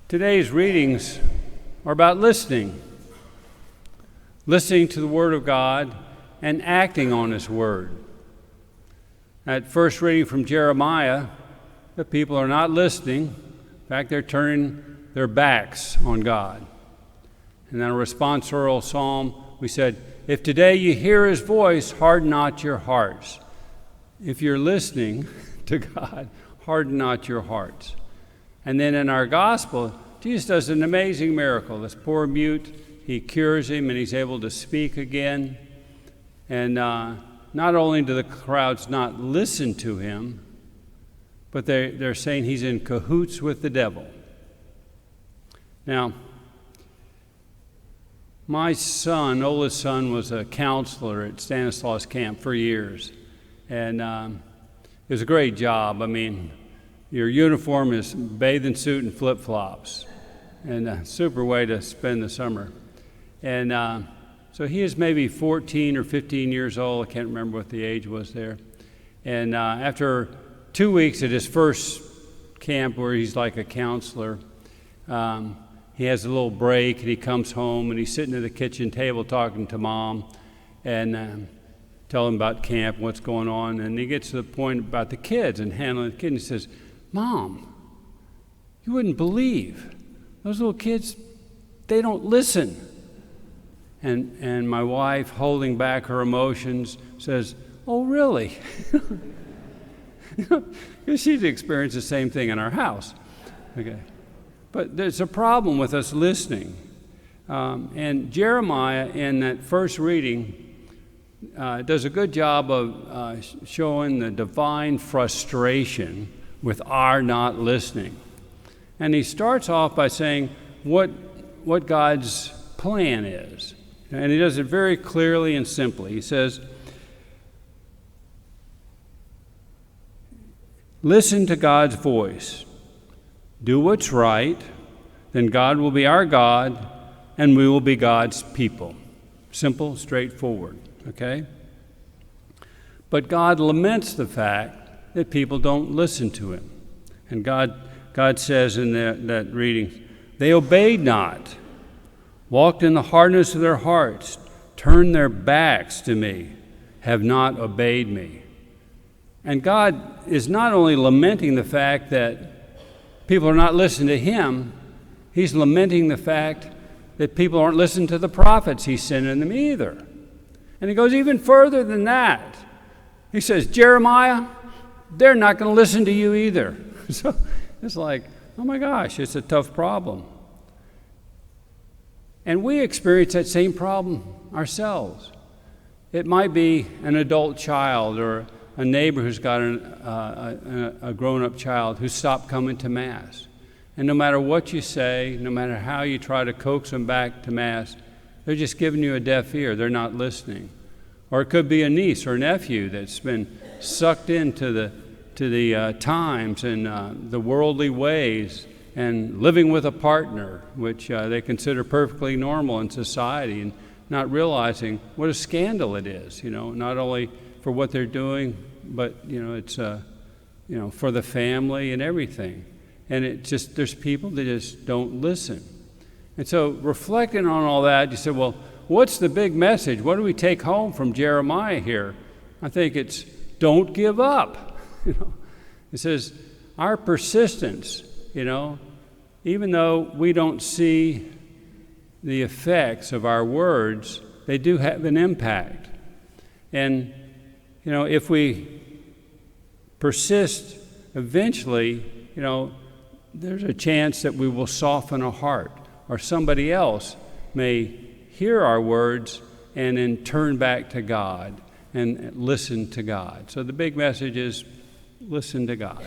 Today's readings are about listening to the Word of God and acting on His Word. At first reading from Jeremiah, the people are not listening. In fact, they're turning their backs on God. And then a responsorial psalm, we said, if today you hear His voice, harden not your hearts. If you're listening to God, harden not your hearts. And then in our gospel, Jesus does an amazing miracle. This poor mute, He cures him and he's able to speak again. And not only do the crowds not listen to him, but they're saying he's in cahoots with the devil. Now, my oldest son, was a counselor at Stanislaus Camp for years. And it was a great job. I mean, your uniform is bathing suit and flip-flops. And a super way to spend the summer. And so he is maybe 14 or 15 years old. I can't remember what the age was there. And after 2 weeks at his first camp where he's like a counselor, he has a little break and he comes home and he's sitting at the kitchen table talking to Mom and telling about camp, what's going on. And he gets to the point about the kids and handling the kids. And he says, Mom, you wouldn't believe. Those little kids, they don't listen. And my wife, holding back her emotions, says, oh, really? Because she's experienced the same thing in our house. Okay. But there's a problem with us listening. And Jeremiah, in that first reading, does a good job of showing the divine frustration with our not listening. And he starts off by saying what God's plan is. And he does it very clearly and simply. He says, listen to God's voice. Do what's right, then God will be our God, and we will be God's people. Simple, straightforward, okay? But God laments the fact that people don't listen to Him. And God says in that reading, they obeyed not, walked in the hardness of their hearts, turned their backs to me, have not obeyed me. And God is not only lamenting the fact that people are not listening to Him, He's lamenting the fact that people aren't listening to the prophets He's sending them either. And He goes even further than that. He says, Jeremiah, they're not going to listen to you either. So it's like, oh my gosh, it's a tough problem. And we experience that same problem ourselves. It might be an adult child or a neighbor who's got a grown-up child who stopped coming to Mass. And no matter what you say, no matter how you try to coax them back to Mass, they're just giving you a deaf ear. They're not listening. Or it could be a niece or nephew that's been sucked into the times and the worldly ways and living with a partner, which they consider perfectly normal in society, and not realizing what a scandal it is, not only for what they're doing, but, it's, for the family and everything. And there's people that just don't listen. And so reflecting on all that, you say, well, what's the big message? What do we take home from Jeremiah here? I think it's don't give up. It says our persistence, even though we don't see the effects of our words, they do have an impact. And, if we persist, eventually, there's a chance that we will soften a heart, or somebody else may hear our words and then turn back to God and listen to God. So the big message is listen to God.